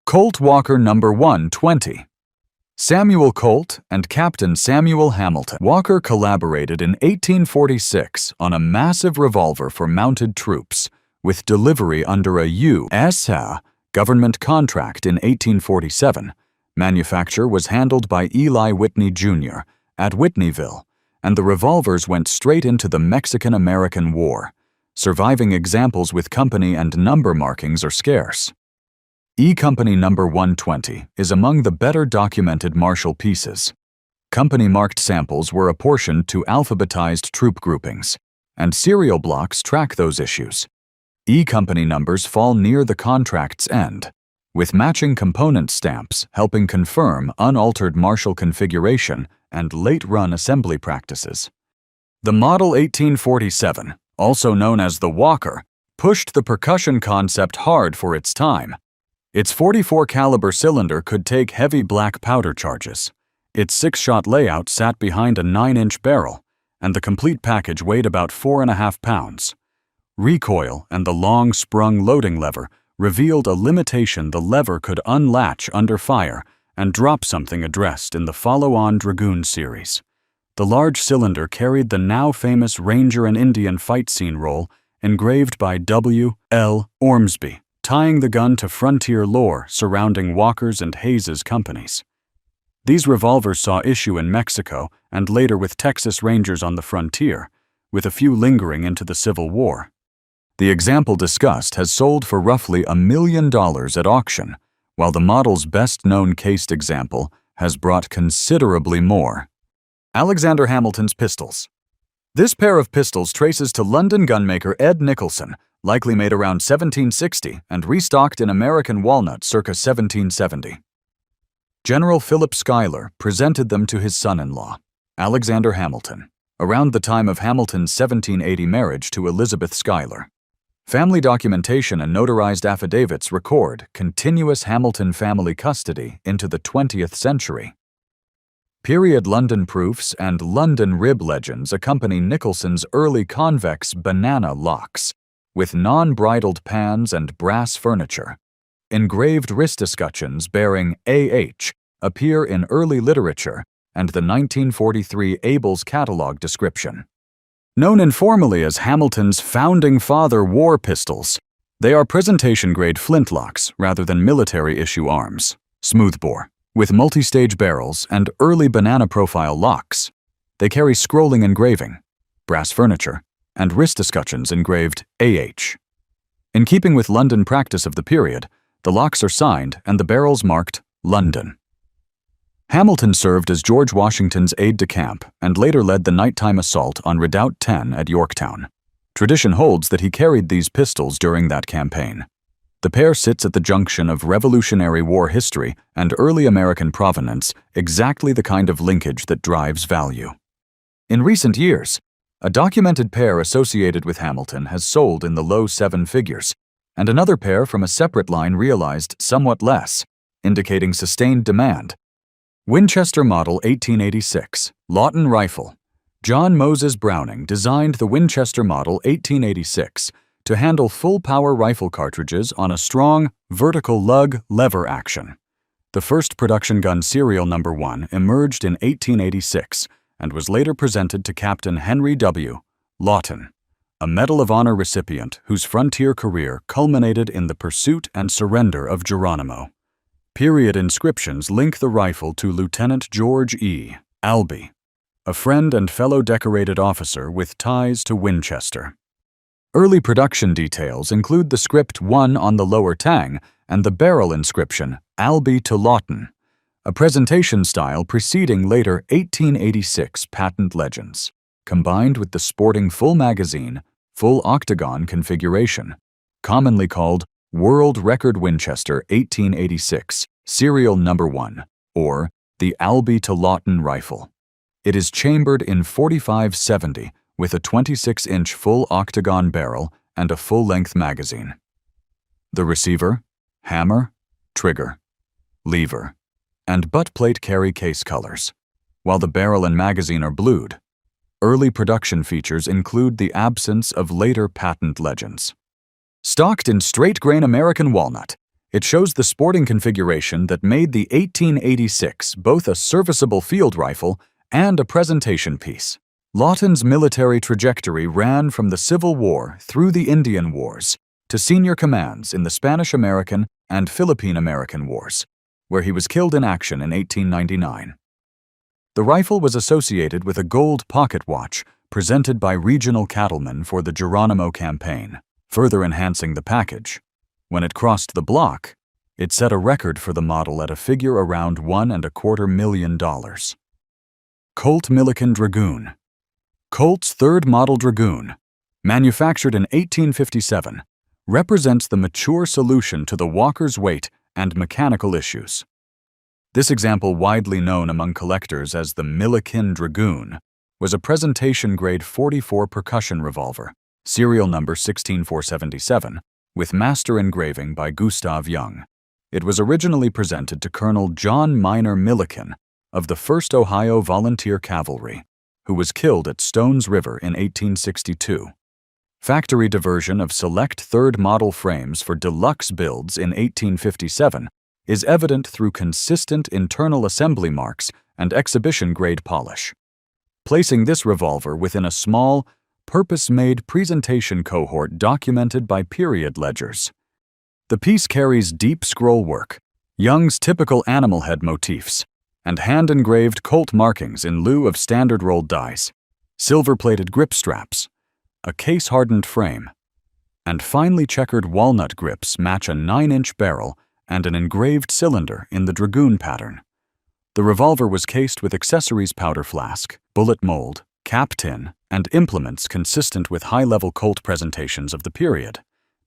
Colt Walker No. 120. Samuel Colt and Captain Samuel Hamilton. Walker collaborated in 1846 on a massive revolver for mounted troops, with delivery under a U.S. government contract in 1847. Manufacture was handled by Eli Whitney, Jr. at Whitneyville, and the revolvers went straight into the Mexican-American War. Surviving examples with company and number markings are scarce. E Company No. 120 is among the better documented martial pieces. Company-marked samples were apportioned to alphabetized troop groupings, and serial blocks track those issues. E Company numbers fall near the contract's end, with matching component stamps helping confirm unaltered martial configuration and late-run assembly practices. The Model 1847, also known as the Walker, pushed the percussion concept hard for its time. Its .44 caliber cylinder could take heavy black powder charges. Its 6-shot layout sat behind a 9-inch barrel, and the complete package weighed about 4.5 pounds. Recoil and the long sprung loading lever revealed a limitation: the lever could unlatch under fire and drop something addressed in the follow-on Dragoon series. The large cylinder carried the now famous Ranger and Indian fight scene roll engraved by W. L. Ormsby, tying the gun to frontier lore surrounding Walker's and Hayes's companies. These revolvers saw issue in Mexico and later with Texas Rangers on the frontier, with a few lingering into the Civil War. The example discussed has sold for roughly $1 million at auction, while the model's best-known cased example has brought considerably more. Alexander Hamilton's pistols. This pair of pistols traces to London gunmaker Ed Nicholson, likely made around 1760 and restocked in American walnut circa 1770. General Philip Schuyler presented them to his son-in-law, Alexander Hamilton, around the time of Hamilton's 1780 marriage to Elizabeth Schuyler. Family documentation and notarized affidavits record continuous Hamilton family custody into the 20th century. Period London proofs and London rib legends accompany Nicholson's early convex banana locks, with non-bridled pans and brass furniture. Engraved wrist escutcheons bearing A.H. appear in early literature and the 1943 Abel's catalog description. Known informally as Hamilton's Founding Father war pistols, they are presentation-grade flintlocks rather than military-issue arms, smoothbore, with multi-stage barrels and early banana-profile locks. They carry scrolling engraving, brass furniture, and wrist escutcheons engraved A.H. In keeping with London practice of the period, the locks are signed and the barrels marked London. Hamilton served as George Washington's aide-de-camp and later led the nighttime assault on Redoubt 10 at Yorktown. Tradition holds that he carried these pistols during that campaign. The pair sits at the junction of Revolutionary War history and early American provenance, exactly the kind of linkage that drives value. In recent years, a documented pair associated with Hamilton has sold in the low 7 figures, and another pair from a separate line realized somewhat less, indicating sustained demand. Winchester Model 1886, Lawton Rifle. John Moses Browning designed the Winchester Model 1886 to handle full-power rifle cartridges on a strong, vertical lug lever action. The first production gun serial number 1 emerged in 1886 and was later presented to Captain Henry W. Lawton, a Medal of Honor recipient whose frontier career culminated in the pursuit and surrender of Geronimo. Period inscriptions link the rifle to Lieutenant George E. Albee, a friend and fellow decorated officer with ties to Winchester. Early production details include the script 1 on the lower tang and the barrel inscription Albee to Lawton, a presentation style preceding later 1886 patent legends, combined with the sporting full magazine, full octagon configuration, commonly called World Record Winchester 1886, Serial Number 1, or the Albee to Lawton rifle. It is chambered in .45-70 with a 26-inch full octagon barrel and a full-length magazine. The receiver, hammer, trigger, lever, and butt plate carry case colors, while the barrel and magazine are blued. Early production features include the absence of later patent legends. Stocked in straight-grain American walnut, It shows the sporting configuration that made the 1886 both a serviceable field rifle and a presentation piece. Lawton's military trajectory ran from the Civil War through the Indian Wars to senior commands in the Spanish-American and Philippine-American Wars, where he was killed in action in 1899. The rifle was associated with a gold pocket watch presented by regional cattlemen for the Geronimo campaign, further enhancing the package. When it crossed the block, it set a record for the model at a figure around $1.25 million. Colt Milliken Dragoon. Colt's third model Dragoon, manufactured in 1857, represents the mature solution to the Walker's weight and mechanical issues. This example, widely known among collectors as the Milliken Dragoon, was a presentation-grade .44 percussion revolver, serial number 16477, with master engraving by Gustav Young. It was originally presented to Colonel John Minor Milliken of the 1st Ohio Volunteer Cavalry, who was killed at Stones River in 1862. Factory diversion of select third model frames for deluxe builds in 1857 is evident through consistent internal assembly marks and exhibition-grade polish, placing this revolver within a small, purpose-made presentation cohort documented by period ledgers. The piece carries deep scroll work, Young's typical animal head motifs, and hand-engraved Colt markings in lieu of standard rolled dies, silver-plated grip straps, a case-hardened frame, and finely checkered walnut grips match a 9-inch barrel and an engraved cylinder in the Dragoon pattern. The revolver was cased with accessories powder flask, bullet mold, cap tin, and implements consistent with high-level Colt presentations of the period.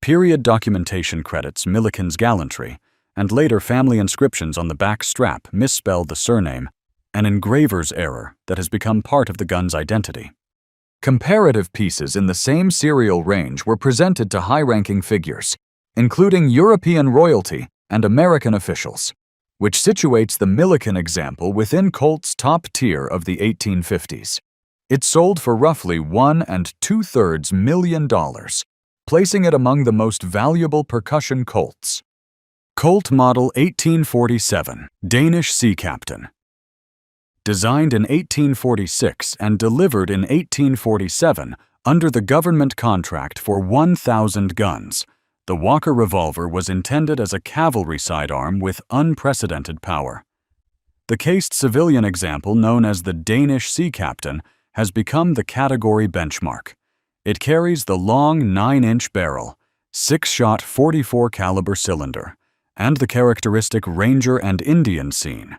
Period documentation credits Milliken's gallantry, and later family inscriptions on the back strap misspelled the surname, an engraver's error that has become part of the gun's identity. Comparative pieces in the same serial range were presented to high-ranking figures, including European royalty and American officials, which situates the Milliken example within Colt's top tier of the 1850s. It sold for roughly $1 2/3 million, placing it among the most valuable percussion Colts. Colt Model 1847, Danish Sea Captain. Designed in 1846 and delivered in 1847 under the government contract for 1,000 guns, the Walker revolver was intended as a cavalry sidearm with unprecedented power. The cased civilian example, known as the Danish Sea Captain, has become the category benchmark. It carries the long 9-inch barrel, 6-shot .44 caliber cylinder, and the characteristic Ranger and Indian scene.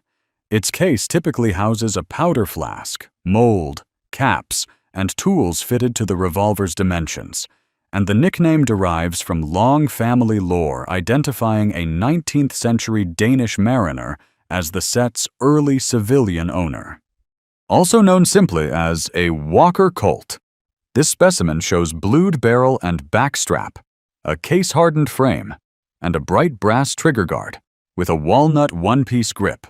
Its case typically houses a powder flask, mold, caps, and tools fitted to the revolver's dimensions, and the nickname derives from long family lore identifying a 19th century Danish mariner as the set's early civilian owner. Also known simply as a Walker Colt, this specimen shows blued barrel and backstrap, a case-hardened frame, and a bright brass trigger guard with a walnut one-piece grip.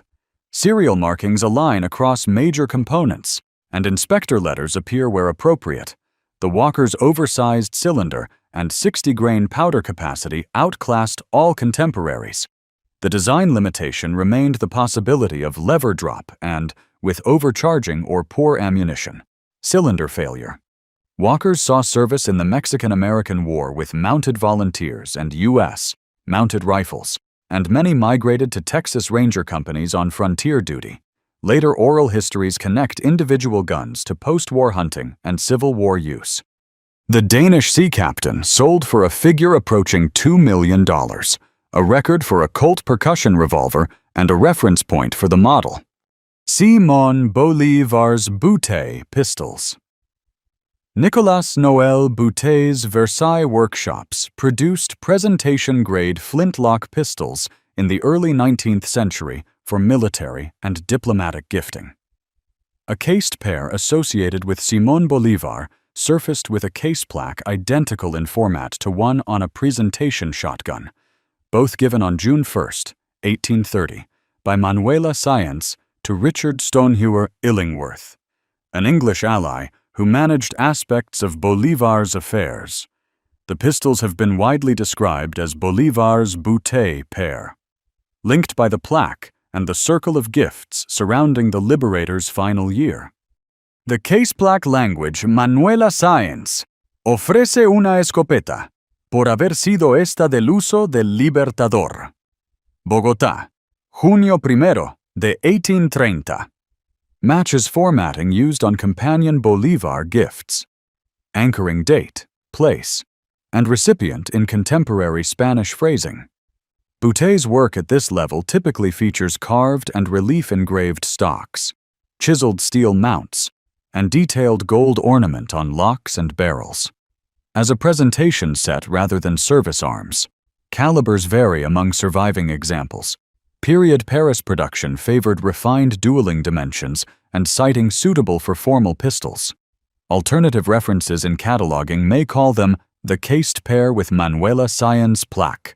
Serial markings align across major components, and inspector letters appear where appropriate. The Walker's oversized cylinder and 60-grain powder capacity outclassed all contemporaries. The design limitation remained the possibility of lever drop and, with overcharging or poor ammunition, cylinder failure. Walkers saw service in the Mexican-American War with mounted volunteers and U.S. mounted rifles, and many migrated to Texas Ranger companies on frontier duty. Later oral histories connect individual guns to post-war hunting and Civil War use. The Danish Sea Captain sold for a figure approaching $2 million, a record for a Colt percussion revolver and a reference point for the model. Simon Bolivar's Boutet pistols. Nicolas Noël Boutet's Versailles workshops produced presentation-grade flintlock pistols in the early 19th century for military and diplomatic gifting. A cased pair associated with Simon Bolivar surfaced with a case plaque identical in format to one on a presentation shotgun, both given on June 1, 1830, by Manuela Science to Richard Stonehewer Illingworth, an English ally who managed aspects of Bolivar's affairs. The pistols have been widely described as Bolivar's bouteille pair, linked by the plaque and the circle of gifts surrounding the liberator's final year. The case plaque language Manuela Sáenz ofrece una escopeta por haber sido esta del uso del Libertador. Bogotá, junio 1 de 1830. Matches formatting used on companion Bolivar gifts, anchoring date, place, and recipient in contemporary Spanish phrasing. Bouteille's work at this level typically features carved and relief-engraved stocks, chiseled steel mounts, and detailed gold ornament on locks and barrels. As a presentation set rather than service arms, calibers vary among surviving examples. Period Paris production favored refined dueling dimensions and sighting suitable for formal pistols. Alternative references in cataloging may call them the cased pair with Manuela Sáenz plaque.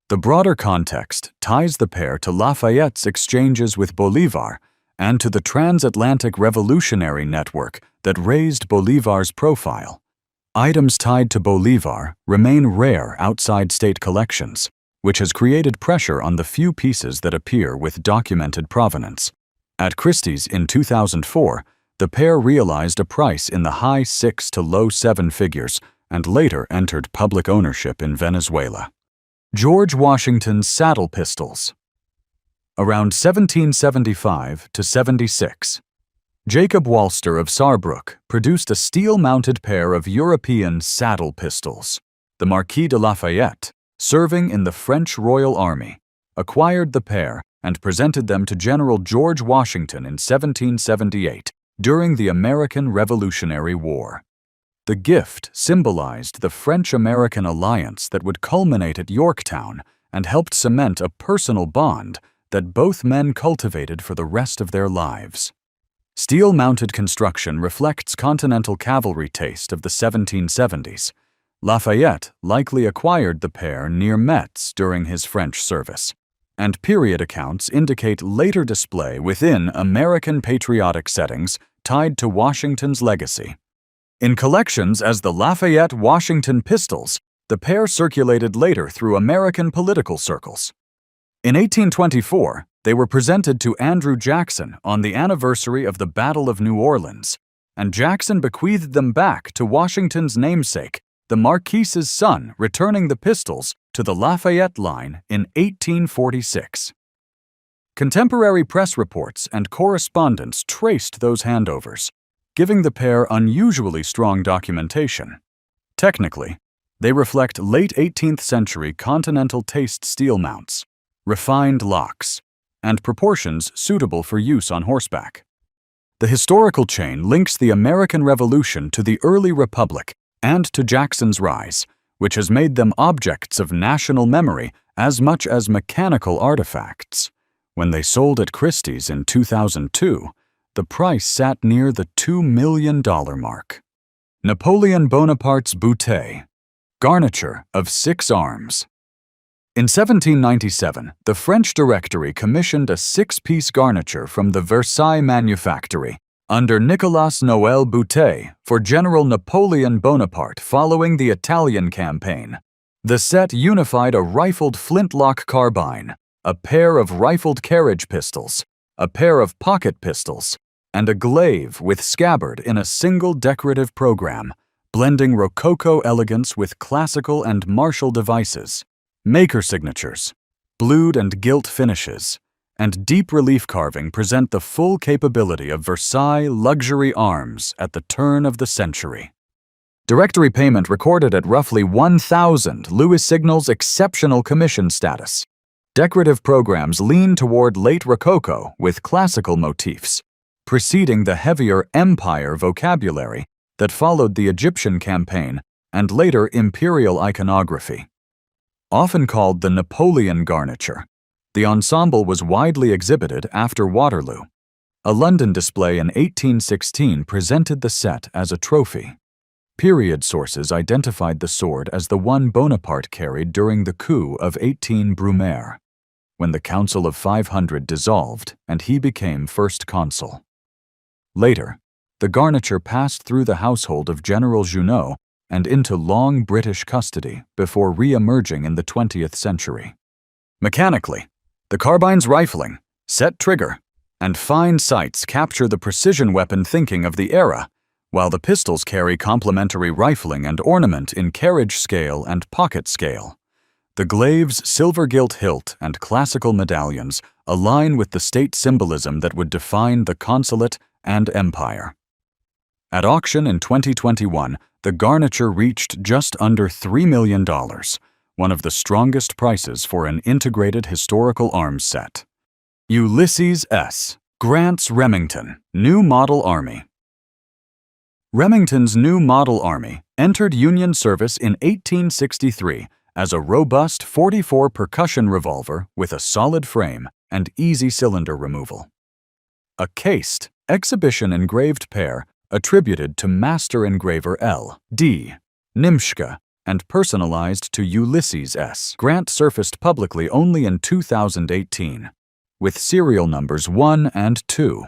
The broader context ties the pair to Lafayette's exchanges with Bolivar and to the transatlantic revolutionary network that raised Bolivar's profile. Items tied to Bolivar remain rare outside state collections, which has created pressure on the few pieces that appear with documented provenance. At Christie's in 2004, the pair realized a price in the high 6 to low 7 figures and later entered public ownership in Venezuela. George Washington's saddle pistols. Around 1775 to 76, Jacob Walster of Saarbrück produced a steel-mounted pair of European saddle pistols. The Marquis de Lafayette, serving in the French Royal Army, acquired the pair and presented them to General George Washington in 1778 during the American Revolutionary War. The gift symbolized the French-American alliance that would culminate at Yorktown and helped cement a personal bond that both men cultivated for the rest of their lives. Steel-mounted construction reflects Continental cavalry taste of the 1770s. Lafayette likely acquired the pair near Metz during his French service, and period accounts indicate later display within American patriotic settings tied to Washington's legacy. In collections as the Lafayette-Washington pistols, the pair circulated later through American political circles. In 1824, they were presented to Andrew Jackson on the anniversary of the Battle of New Orleans, and Jackson bequeathed them back to Washington's namesake, the Marquise's son, returning the pistols to the Lafayette line in 1846. Contemporary press reports and correspondence traced those handovers, giving the pair unusually strong documentation. Technically, they reflect late 18th century Continental taste steel mounts, refined locks, and proportions suitable for use on horseback. The historical chain links the American Revolution to the early Republic and to Jackson's rise, which has made them objects of national memory as much as mechanical artifacts. When they sold at Christie's in 2002, the price sat near the $2 million mark. Napoleon Bonaparte's bouteille, garniture of 6 arms. In 1797, the French Directory commissioned a 6-piece garniture from the Versailles Manufactory under Nicolas Noël Bouteille for General Napoleon Bonaparte following the Italian campaign. The set unified a rifled flintlock carbine, a pair of rifled carriage pistols, a pair of pocket pistols, and a glaive with scabbard in a single decorative program, blending Rococo elegance with classical and martial devices. Maker signatures, blued and gilt finishes, and deep relief carving present the full capability of Versailles luxury arms at the turn of the century. Directory payment recorded at roughly 1,000 Louis signals exceptional commission status. Decorative programs lean toward late Rococo with classical motifs, preceding the heavier empire vocabulary that followed the Egyptian campaign and later imperial iconography. Often called the Napoleon garniture, the ensemble was widely exhibited after Waterloo. A London display in 1816 presented the set as a trophy. Period sources identified the sword as the one Bonaparte carried during the coup of 18 Brumaire, when the Council of 500 dissolved and he became first consul. Later, the garniture passed through the household of General Junot and into long British custody before re-emerging in the 20th century. Mechanically, the carbine's rifling, set trigger, and fine sights capture the precision weapon thinking of the era, while the pistols carry complementary rifling and ornament in carriage scale and pocket scale. The glaive's silver-gilt hilt and classical medallions align with the state symbolism that would define the consulate and empire. At auction in 2021, the garniture reached just under $3 million, one of the strongest prices for an integrated historical arms set. Ulysses S. Grant's Remington, New Model Army. Remington's New Model Army entered Union service in 1863 as a robust .44 percussion revolver with a solid frame and easy cylinder removal. A cased, exhibition-engraved pair attributed to master engraver L.D. Nimschke and personalized to Ulysses S. Grant surfaced publicly only in 2018, with serial numbers 1 and 2.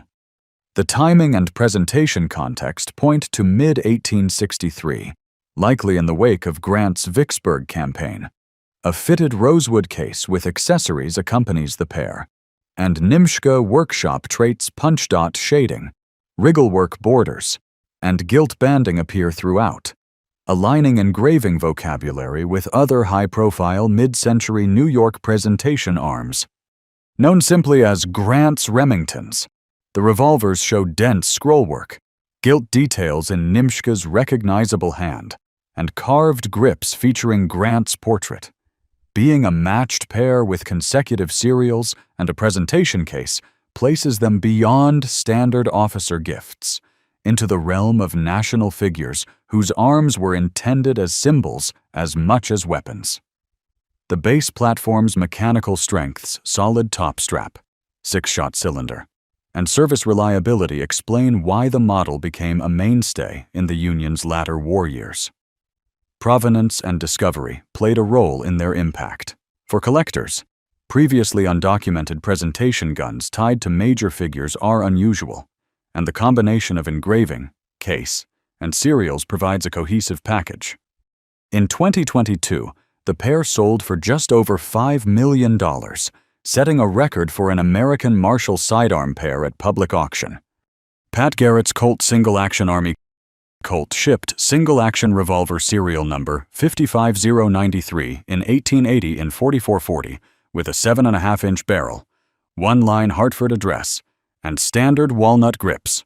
The timing and presentation context point to mid-1863, likely in the wake of Grant's Vicksburg campaign. A fitted rosewood case with accessories accompanies the pair, and Nimschke workshop traits punch dot shading, wrigglework borders, and gilt banding appear throughout, aligning engraving vocabulary with other high-profile mid-century New York presentation arms. Known simply as Grant's Remingtons, the revolvers show dense scrollwork, gilt details in Nimschke's recognizable hand, and carved grips featuring Grant's portrait. Being a matched pair with consecutive serials and a presentation case places them beyond standard officer gifts, into the realm of national figures whose arms were intended as symbols as much as weapons. The base platform's mechanical strengths, solid top strap, 6-shot cylinder, and service reliability explain why the model became a mainstay in the Union's latter war years. Provenance and discovery played a role in their impact. For collectors, previously undocumented presentation guns tied to major figures are unusual, and the combination of engraving, case, and serials provides a cohesive package. In 2022, the pair sold for just over $5 million, setting a record for an American Marshall sidearm pair at public auction. Pat Garrett's Colt Single-Action Army Colt shipped single-action revolver serial number 55093 in 1880 in 4440 with a 7.5-inch barrel, one-line Hartford address, and standard walnut grips.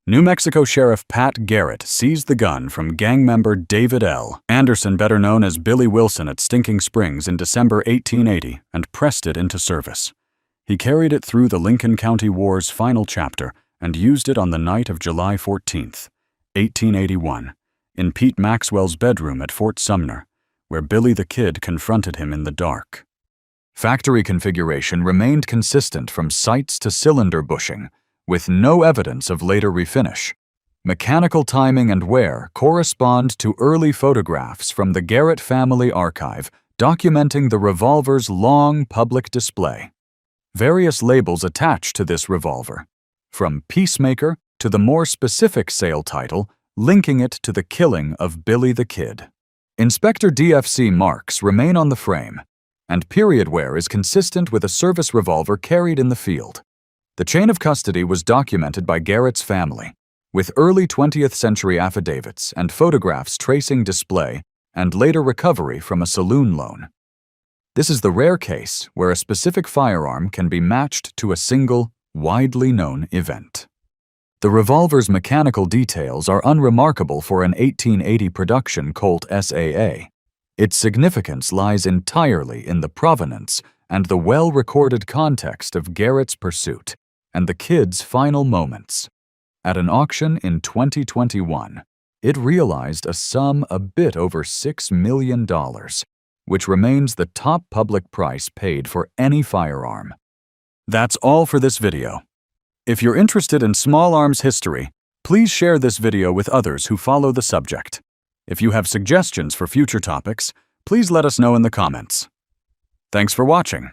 New Mexico Sheriff Pat Garrett seized the gun from gang member David L. Anderson, better known as Billy Wilson, at Stinking Springs in December 1880 and pressed it into service. He carried it through the Lincoln County War's final chapter and used it on the night of July 14, 1881, in Pete Maxwell's bedroom at Fort Sumner, where Billy the Kid confronted him in the dark. Factory configuration remained consistent from sights to cylinder bushing, with no evidence of later refinish. Mechanical timing and wear correspond to early photographs from the Garrett family archive documenting the revolver's long public display. Various labels attach to this revolver, from Peacemaker to the more specific sale title, linking it to the killing of Billy the Kid. Inspector DFC marks remain on the frame, and period wear is consistent with a service revolver carried in the field. The chain of custody was documented by Garrett's family, with early 20th century affidavits and photographs tracing display and later recovery from a saloon loan. This is the rare case where a specific firearm can be matched to a single, widely known event. The revolver's mechanical details are unremarkable for an 1880 production Colt SAA. Its significance lies entirely in the provenance and the well-recorded context of Garrett's pursuit and the Kid's final moments. At an auction in 2021, it realized a sum a bit over $6 million, which remains the top public price paid for any firearm. That's all for this video. If you're interested in small arms history, please share this video with others who follow the subject. If you have suggestions for future topics, please let us know in the comments. Thanks for watching.